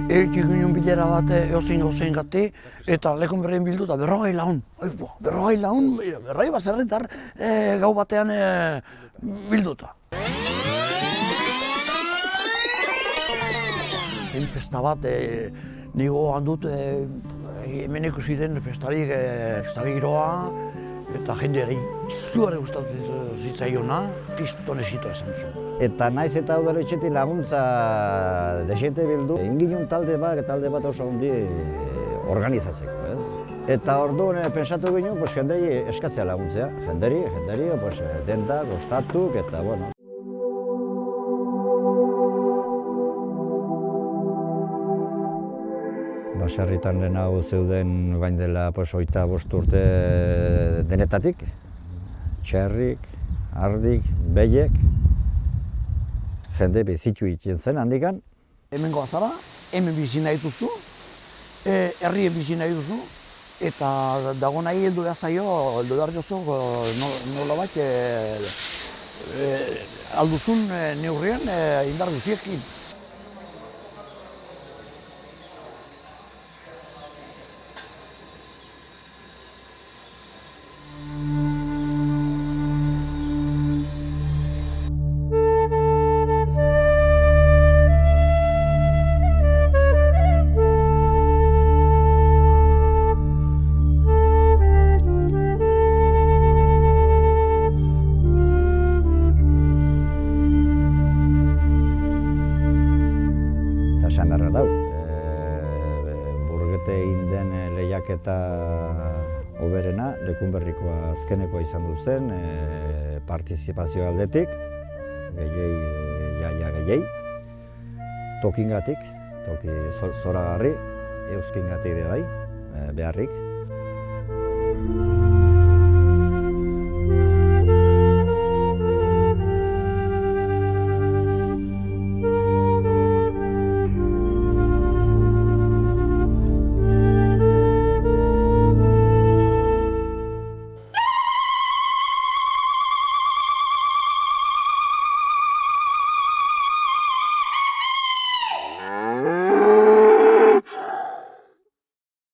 Eki ginen bilera bat eozein gati, eta lekon berrein bildu eta 40 lagun. 40 lagun, 40 baserritar gau batean bilduta. Zein festa bat, nigo handut hemen ikusi den festarik giroa, eta jendeari izugarri gustatzen zitzaiona, kriston eskito esan zuen. Eta naiz eta udaletxetik laguntza desente bildu, inginen talde bat oso handi organizatzeko, ez? Eta orduan pensatu ginen, jendei eskatzea laguntzea, jenderi, dendak, ostatuk, eta bueno. Baserritan lehenago zeuden bain dela 25 urte denetatik, txerrik, ardik, behiek, jende bezitu egiten zen handikan. Hemengo azara, hemen bizi nahi duzu, herrien bizi nahi duzu, eta dago nahi heldu behar zaio, heldu behar jozu nolabait alduzun neurrian indar guztiekin. Esan beharra dau, Burgete egin den lehiaketa hoberena, Lekunberrikoa azkenekoa izan du zen, partizipazio aldetik, gehiei, tokingatik, toki zoragarri, euskingatik ere bai, beharrik.